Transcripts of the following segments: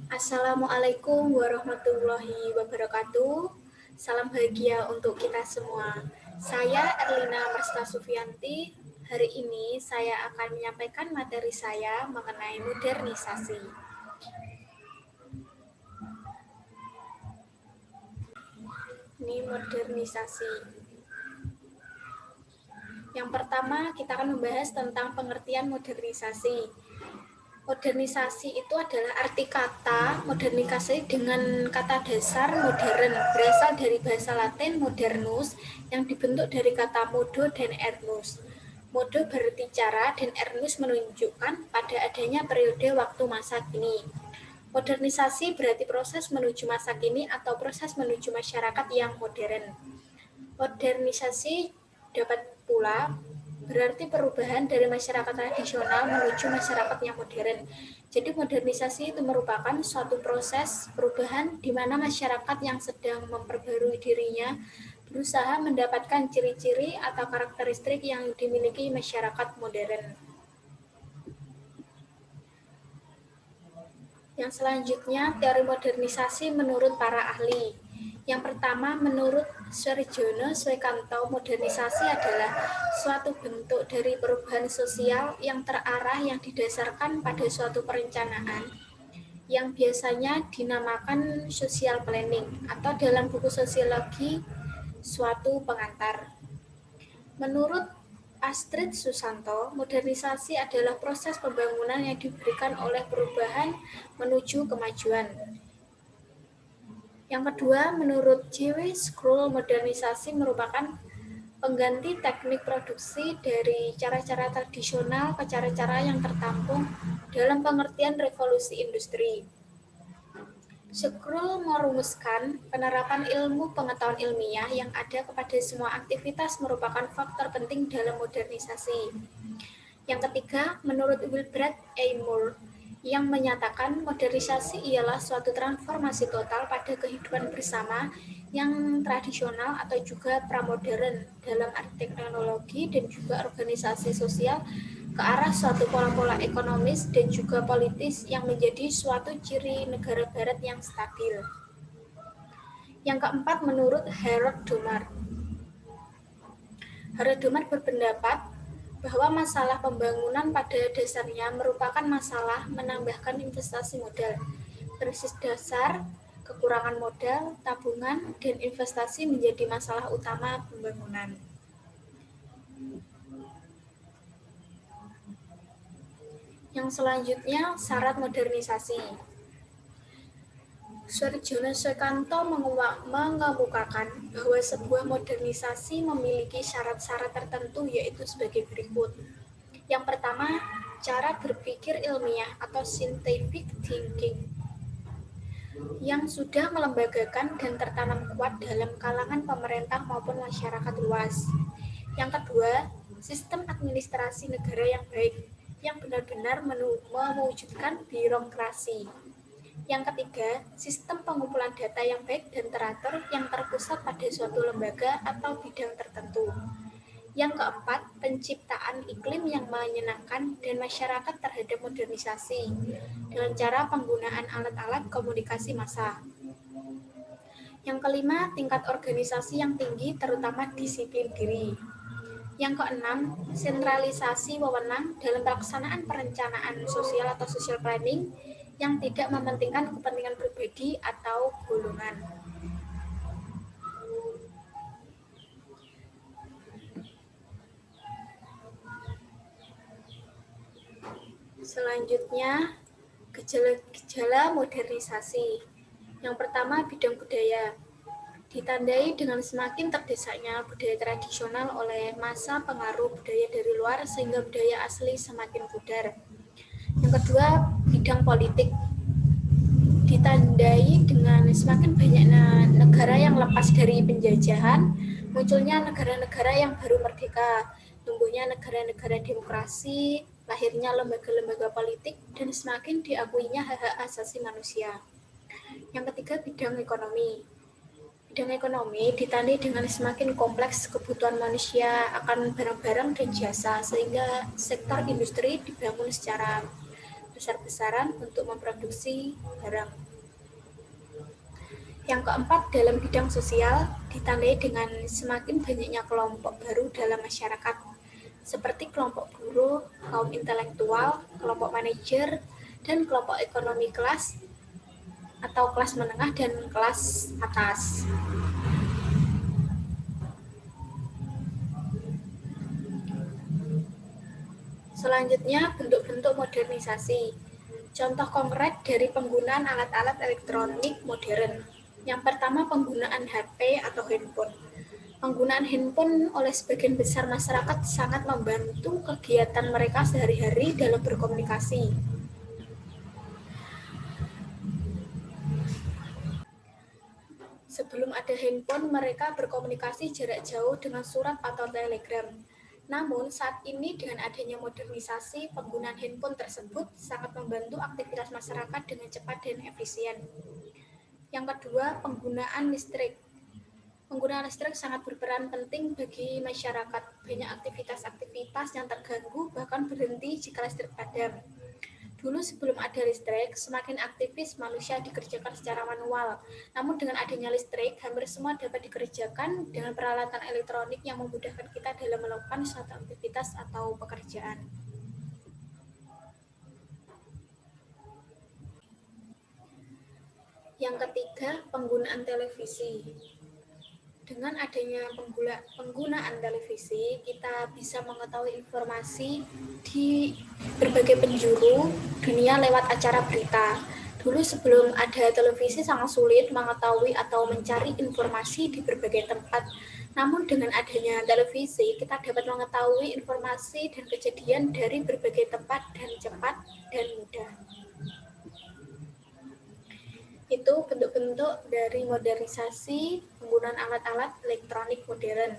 Assalamualaikum warahmatullahi wabarakatuh. Salam bahagia untuk kita semua. Saya Erlina Marsita Sufianti. Hari ini saya akan menyampaikan materi saya mengenai modernisasi. Ini modernisasi. Yang pertama, kita akan membahas tentang pengertian modernisasi. Modernisasi itu adalah arti kata modernisasi dengan kata dasar modern, berasal dari bahasa Latin modernus yang dibentuk dari kata modo dan ernus. Modo berarti cara dan ernus menunjukkan pada adanya periode waktu masa kini. Modernisasi berarti proses menuju masa kini atau proses menuju masyarakat yang modern. Modernisasi dapat pula berarti perubahan dari masyarakat tradisional menuju masyarakat yang modern. Jadi modernisasi itu merupakan suatu proses perubahan di mana masyarakat yang sedang memperbarui dirinya berusaha mendapatkan ciri-ciri atau karakteristik yang dimiliki masyarakat modern. Yang selanjutnya, teori modernisasi menurut para ahli. Yang pertama, menurut Swerjono Swekanto, modernisasi adalah suatu bentuk dari perubahan sosial yang terarah yang didasarkan pada suatu perencanaan yang biasanya dinamakan social planning atau dalam buku sosiologi suatu pengantar. Menurut Astrid Susanto, modernisasi adalah proses pembangunan yang diberikan oleh perubahan menuju kemajuan. Yang kedua, menurut J.W. Scroll, modernisasi merupakan pengganti teknik produksi dari cara-cara tradisional ke cara-cara yang tertampung dalam pengertian revolusi industri. Scroll merumuskan penerapan ilmu pengetahuan ilmiah yang ada kepada semua aktivitas merupakan faktor penting dalam modernisasi. Yang ketiga, menurut Wilbrad A. Moore, yang menyatakan modernisasi ialah suatu transformasi total pada kehidupan bersama yang tradisional atau juga pramodern dalam arti teknologi dan juga organisasi sosial ke arah suatu pola-pola ekonomis dan juga politis yang menjadi suatu ciri negara barat yang stabil. Yang keempat, menurut Harold Domar. Harold Domar berpendapat bahwa masalah pembangunan pada dasarnya merupakan masalah menambahkan investasi modal, krisis dasar, kekurangan modal, tabungan, dan investasi menjadi masalah utama pembangunan. Yang selanjutnya, syarat modernisasi. Swerjono Swekanto mengemukakan bahwa sebuah modernisasi memiliki syarat-syarat tertentu yaitu sebagai berikut. Yang pertama, cara berpikir ilmiah atau scientific thinking yang sudah melembagakan dan tertanam kuat dalam kalangan pemerintah maupun masyarakat luas. Yang kedua, sistem administrasi negara yang baik, yang benar-benar mewujudkan birokrasi. Yang ketiga, sistem pengumpulan data yang baik dan teratur yang terpusat pada suatu lembaga atau bidang tertentu. Yang keempat, penciptaan iklim yang menyenangkan dan masyarakat terhadap modernisasi dengan cara penggunaan alat-alat komunikasi massa. Yang kelima, tingkat organisasi yang tinggi terutama disiplin diri. Yang keenam, sentralisasi wewenang dalam pelaksanaan perencanaan sosial atau social planning yang tidak mementingkan kepentingan pribadi atau golongan. Selanjutnya, gejala-gejala modernisasi. Yang pertama, bidang budaya. Ditandai dengan semakin terdesaknya budaya tradisional oleh masa pengaruh budaya dari luar sehingga budaya asli semakin pudar. Yang kedua, bidang politik. Ditandai dengan semakin banyaknya negara yang lepas dari penjajahan, munculnya negara-negara yang baru merdeka, tumbuhnya negara-negara demokrasi, lahirnya lembaga-lembaga politik, dan semakin diakuinya hak-hak asasi manusia. Yang ketiga, bidang ekonomi. Bidang ekonomi ditandai dengan semakin kompleks kebutuhan manusia akan barang-barang dan jasa, sehingga sektor industri dibangun secara besar-besaran untuk memproduksi barang. Yang keempat, dalam bidang sosial ditandai dengan semakin banyaknya kelompok baru dalam masyarakat, seperti kelompok buruh, kaum intelektual, kelompok manajer, dan kelompok ekonomi kelas atau kelas menengah dan kelas atas. Selanjutnya, bentuk-bentuk modernisasi. Contoh konkret dari penggunaan alat-alat elektronik modern. Yang pertama, penggunaan HP atau handphone. Penggunaan handphone oleh sebagian besar masyarakat sangat membantu kegiatan mereka sehari-hari dalam berkomunikasi. Sebelum ada handphone, mereka berkomunikasi jarak jauh dengan surat atau telegram. Namun, saat ini dengan adanya modernisasi, penggunaan handphone tersebut sangat membantu aktivitas masyarakat dengan cepat dan efisien. Yang kedua, penggunaan listrik. Penggunaan listrik sangat berperan penting bagi masyarakat. Banyak aktivitas-aktivitas yang terganggu bahkan berhenti jika listrik padam. Dulu sebelum ada listrik, semakin aktivis manusia dikerjakan secara manual. Namun dengan adanya listrik, hampir semua dapat dikerjakan dengan peralatan elektronik yang memudahkan kita dalam melakukan suatu aktivitas atau pekerjaan. Yang ketiga, penggunaan televisi. Dengan adanya penggunaan televisi, kita bisa mengetahui informasi di berbagai penjuru dunia lewat acara berita. Dulu sebelum ada televisi sangat sulit mengetahui atau mencari informasi di berbagai tempat. Namun dengan adanya televisi, kita dapat mengetahui informasi dan kejadian dari berbagai tempat dan cepat dan mudah. Itu bentuk-bentuk dari modernisasi penggunaan alat-alat elektronik modern.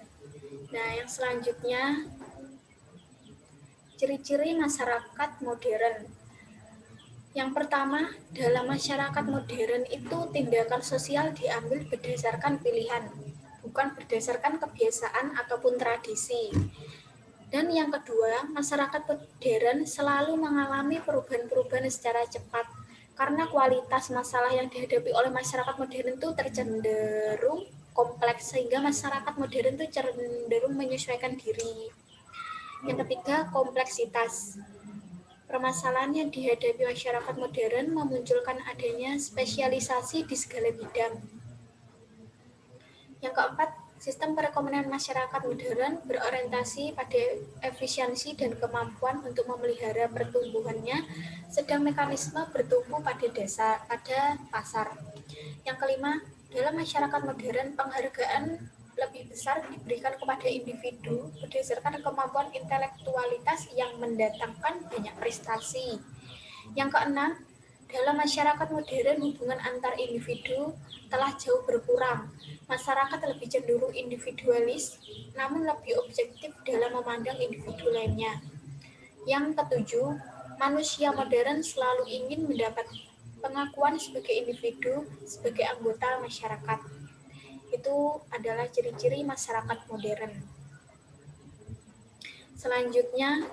Nah, yang selanjutnya, ciri-ciri masyarakat modern. Yang pertama, dalam masyarakat modern itu tindakan sosial diambil berdasarkan pilihan, bukan berdasarkan kebiasaan ataupun tradisi. Dan yang kedua, masyarakat modern selalu mengalami perubahan-perubahan secara cepat, karena kualitas masalah yang dihadapi oleh masyarakat modern itu tercenderung kompleks, sehingga masyarakat modern itu cenderung menyesuaikan diri. Yang ketiga, kompleksitas. Permasalahan yang dihadapi masyarakat modern memunculkan adanya spesialisasi di segala bidang. Yang keempat, sistem perekonomian masyarakat modern berorientasi pada efisiensi dan kemampuan untuk memelihara pertumbuhannya, sedang mekanisme bertumbuh pada pasar. Yang kelima, dalam masyarakat modern, penghargaan lebih besar diberikan kepada individu berdasarkan kemampuan intelektualitas yang mendatangkan banyak prestasi. Yang keenam, dalam masyarakat modern, hubungan antar individu telah jauh berkurang. Masyarakat lebih cenderung individualis, namun lebih objektif dalam memandang individu lainnya. Yang ketujuh, manusia modern selalu ingin mendapat pengakuan sebagai individu, sebagai anggota masyarakat. Itu adalah ciri-ciri masyarakat modern. Selanjutnya,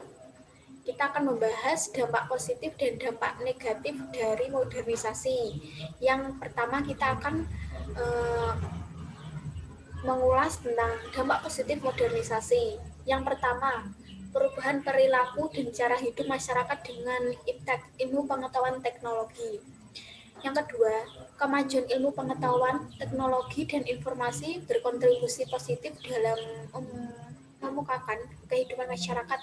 kita akan membahas dampak positif dan dampak negatif dari modernisasi. Yang pertama, kita akan mengulas tentang dampak positif modernisasi. Yang pertama, perubahan perilaku dan cara hidup masyarakat dengan ilmu pengetahuan teknologi. Yang kedua, kemajuan ilmu pengetahuan, teknologi, dan informasi berkontribusi positif dalam memukakan kehidupan masyarakat,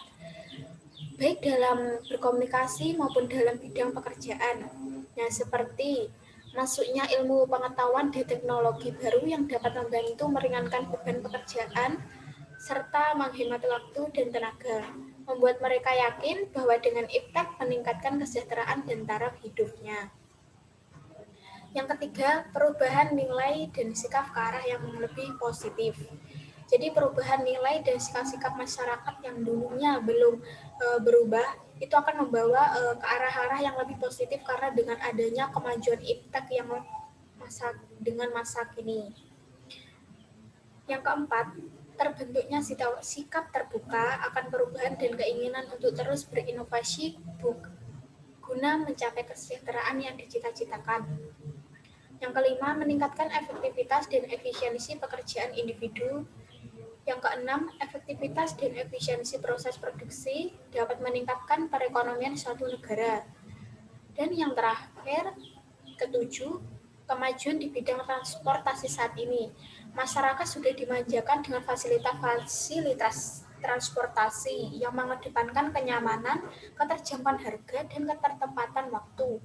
baik dalam berkomunikasi maupun dalam bidang pekerjaan. Nah, seperti masuknya ilmu pengetahuan dan teknologi baru yang dapat membantu meringankan beban pekerjaan, serta menghemat waktu dan tenaga, membuat mereka yakin bahwa dengan iptek meningkatkan kesejahteraan dan taraf hidupnya. Yang ketiga, perubahan nilai dan sikap ke arah yang lebih positif. Jadi perubahan nilai dan sikap-sikap masyarakat yang dulunya belum berubah, itu akan membawa ke arah-arah yang lebih positif karena dengan adanya kemajuan iptek yang dengan masa kini. Yang keempat, terbentuknya sikap terbuka akan perubahan dan keinginan untuk terus berinovasi guna mencapai kesejahteraan yang dicita-citakan. Yang kelima, meningkatkan efektivitas dan efisiensi pekerjaan individu. Yang keenam, efektivitas dan efisiensi proses produksi dapat meningkatkan perekonomian suatu negara. Dan yang terakhir, ketujuh, kemajuan di bidang transportasi saat ini. Masyarakat sudah dimanjakan dengan fasilitas transportasi yang mengedepankan kenyamanan, keterjangkauan harga, dan ketertempatan waktu.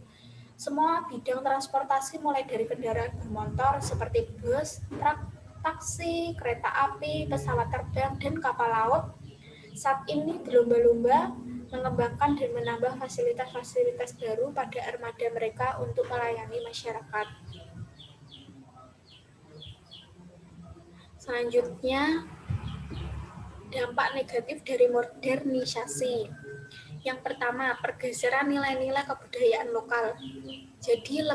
Semua bidang transportasi mulai dari kendaraan bermotor seperti bus, truk, taksi, kereta api, pesawat terbang, dan kapal laut saat ini berlomba-lomba mengembangkan dan menambah fasilitas-fasilitas baru pada armada mereka untuk melayani masyarakat. Selanjutnya, dampak negatif dari modernisasi. Yang pertama, pergeseran nilai-nilai kebudayaan lokal. Jadi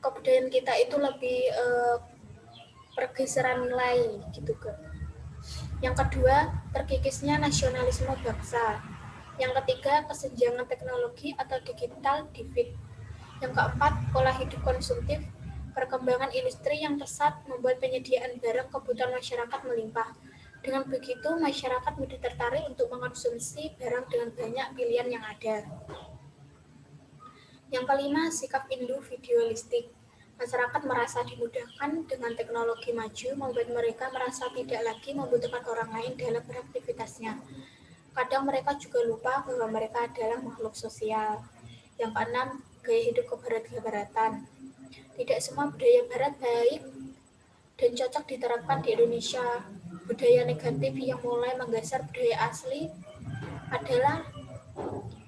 kebudayaan kita itu lebih pergeseran nilai gitu kan. Yang kedua, terkikisnya nasionalisme bangsa. Yang ketiga, kesenjangan teknologi atau digital divide. Yang keempat, pola hidup konsumtif. Perkembangan industri yang pesat membuat penyediaan barang kebutuhan masyarakat melimpah. Dengan begitu, masyarakat mudah tertarik untuk mengonsumsi barang dengan banyak pilihan yang ada. Yang kelima, sikap individualistik. Masyarakat merasa dimudahkan dengan teknologi maju, membuat mereka merasa tidak lagi membutuhkan orang lain dalam beraktivitasnya. Kadang mereka juga lupa bahwa mereka adalah makhluk sosial. Yang keenam, gaya hidup kebarat-baratan. Tidak semua budaya barat baik dan cocok diterapkan di Indonesia. Budaya negatif yang mulai menggeser budaya asli adalah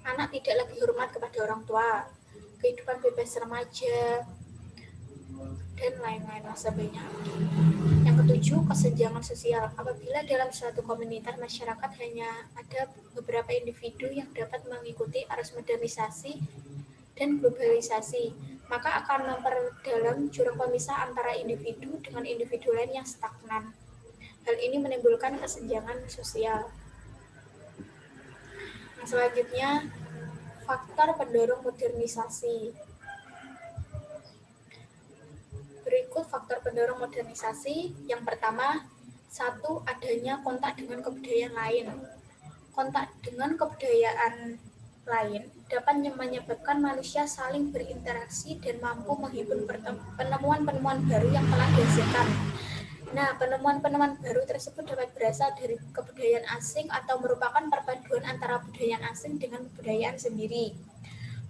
anak tidak lagi hormat kepada orang tua, kehidupan bebas remaja, dan lain-lain sebagainya. Yang ketujuh, kesenjangan sosial. Apabila dalam suatu komunitas masyarakat hanya ada beberapa individu yang dapat mengikuti arus modernisasi dan globalisasi, maka akan memperdalam jurang pemisah antara individu dengan individu lain yang stagnan. Hal ini menimbulkan kesenjangan sosial. Yang selanjutnya, faktor pendorong modernisasi. Berikut faktor pendorong modernisasi. Yang pertama, satu, adanya kontak dengan kebudayaan lain. Kontak dengan kebudayaan lain dapat menyebabkan manusia saling berinteraksi dan mampu menghibur penemuan-penemuan baru yang telah dihasilkan. Nah, penemuan-penemuan baru tersebut dapat berasal dari kebudayaan asing atau merupakan perpaduan antara budaya asing dengan kebudayaan sendiri.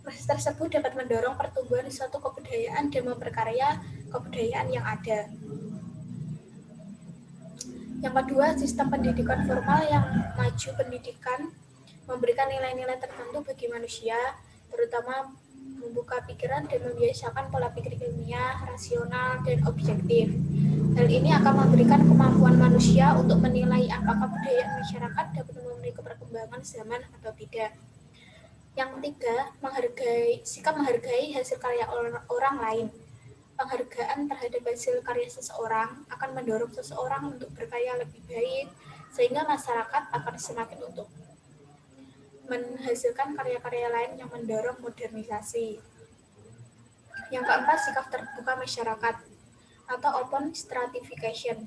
Proses tersebut dapat mendorong pertumbuhan suatu kebudayaan dan memperkaya kebudayaan yang ada. Yang kedua, sistem pendidikan formal yang maju pendidikan memberikan nilai-nilai tertentu bagi manusia, terutama membuka pikiran dan membiasakan pola pikir ilmiah, rasional, dan objektif. Hal ini akan memberikan kemampuan manusia untuk menilai apakah budaya masyarakat dapat memenuhi perkembangan zaman atau tidak. Yang ketiga, sikap menghargai hasil karya orang lain. Penghargaan terhadap hasil karya seseorang akan mendorong seseorang untuk berkarya lebih baik, sehingga masyarakat akan semakin untuk menghasilkan karya-karya lain yang mendorong modernisasi. Yang keempat, sikap terbuka masyarakat atau open stratification.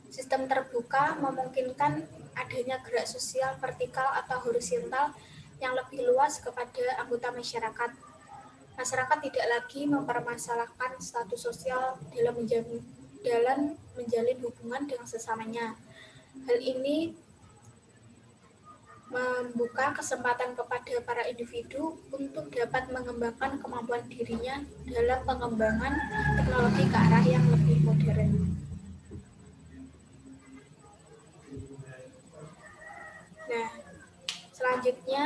Sistem terbuka memungkinkan adanya gerak sosial vertikal atau horizontal yang lebih luas kepada anggota masyarakat. Masyarakat tidak lagi mempermasalahkan status sosial dalam menjalin hubungan dengan sesamanya. Hal ini membuka kesempatan kepada para individu untuk dapat mengembangkan kemampuan dirinya dalam pengembangan teknologi ke arah yang lebih modern. Nah, selanjutnya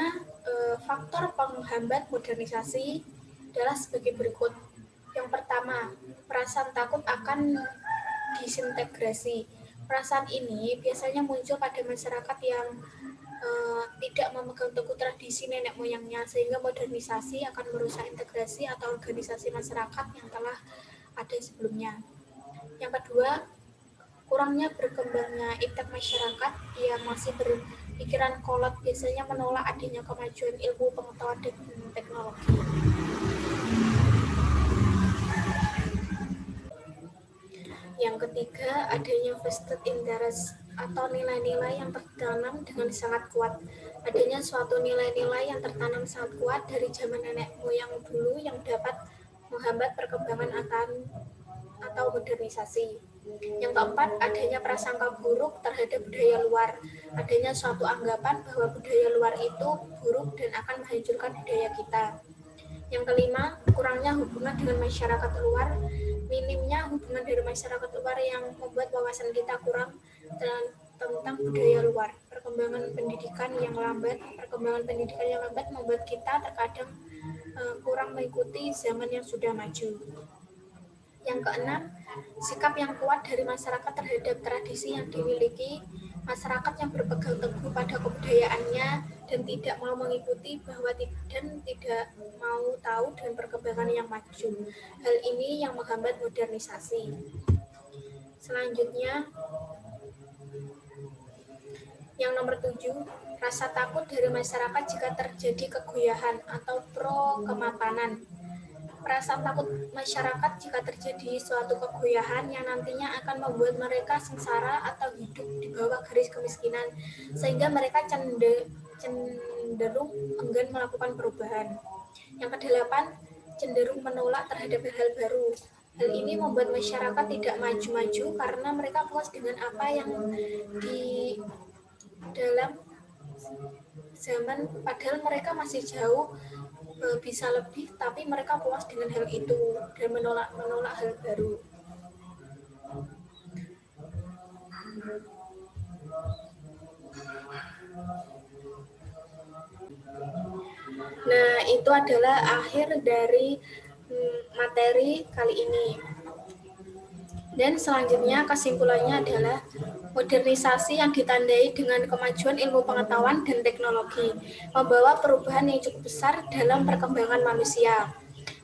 faktor penghambat modernisasi adalah sebagai berikut. Yang pertama, perasaan takut akan disintegrasi. Perasaan ini biasanya muncul pada masyarakat yang tidak memegang teguh tradisi nenek moyangnya, sehingga modernisasi akan merusak integrasi atau organisasi masyarakat yang telah ada sebelumnya. Yang kedua, kurangnya berkembangnya iptek masyarakat yang masih Pikiran kolot biasanya menolak adanya kemajuan ilmu pengetahuan dan teknologi. Yang ketiga, adanya vested interest atau nilai-nilai yang tertanam dengan sangat kuat. Adanya suatu nilai-nilai yang tertanam sangat kuat dari zaman nenek moyang dulu yang dapat menghambat perkembangan atau modernisasi. Yang keempat, adanya prasangka buruk terhadap budaya luar. Adanya suatu anggapan bahwa budaya luar itu buruk dan akan menghancurkan budaya kita. Yang kelima, kurangnya hubungan dengan masyarakat luar. Minimnya hubungan dari masyarakat luar yang membuat wawasan kita kurang tentang budaya luar. Perkembangan pendidikan yang lambat membuat kita terkadang kurang mengikuti zaman yang sudah maju. Yang keenam, sikap yang kuat dari masyarakat terhadap tradisi yang dimiliki. Masyarakat yang berpegang teguh pada kebudayaannya dan tidak mau mengikuti dan tidak mau tahu dengan perkembangan yang maju. Hal ini yang menghambat modernisasi. Selanjutnya, yang nomor 7, rasa takut dari masyarakat jika terjadi kegoyahan atau pro-kemapanan. Perasaan takut masyarakat jika terjadi suatu kegoyahan yang nantinya akan membuat mereka sengsara atau hidup di bawah garis kemiskinan, sehingga mereka cenderung enggan melakukan perubahan. Yang kedelapan, cenderung menolak terhadap hal baru. Hal ini membuat masyarakat tidak maju-maju karena mereka puas dengan apa yang di dalam zaman, padahal mereka masih jauh bisa lebih, tapi mereka puas dengan hal itu dan menolak hal baru. Nah, itu adalah akhir dari materi kali ini. Dan selanjutnya kesimpulannya adalah modernisasi yang ditandai dengan kemajuan ilmu pengetahuan dan teknologi membawa perubahan yang cukup besar dalam perkembangan manusia.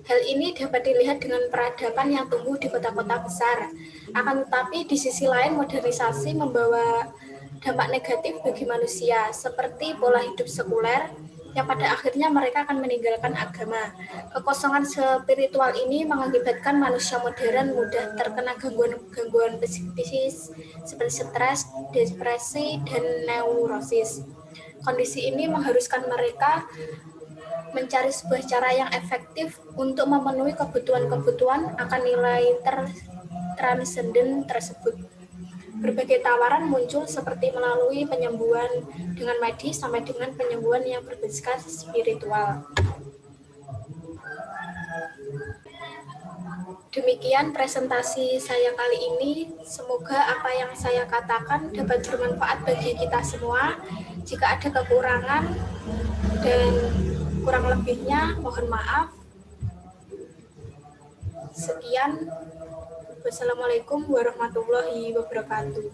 Hal ini dapat dilihat dengan peradaban yang tumbuh di kota-kota besar. Akan tetapi di sisi lain modernisasi membawa dampak negatif bagi manusia seperti pola hidup sekuler yang pada akhirnya mereka akan meninggalkan agama. Kekosongan spiritual ini mengakibatkan manusia modern mudah terkena gangguan psikis seperti stres, depresi, dan neurosis. Kondisi ini mengharuskan mereka mencari sebuah cara yang efektif untuk memenuhi kebutuhan akan nilai transenden tersebut. Berbagai tawaran muncul seperti melalui penyembuhan dengan medis sampai dengan penyembuhan yang berbasis spiritual. Demikian presentasi saya kali ini. Semoga apa yang saya katakan dapat bermanfaat bagi kita semua. Jika ada kekurangan dan kurang lebihnya, mohon maaf. Sekian. Wassalamualaikum warahmatullahi wabarakatuh.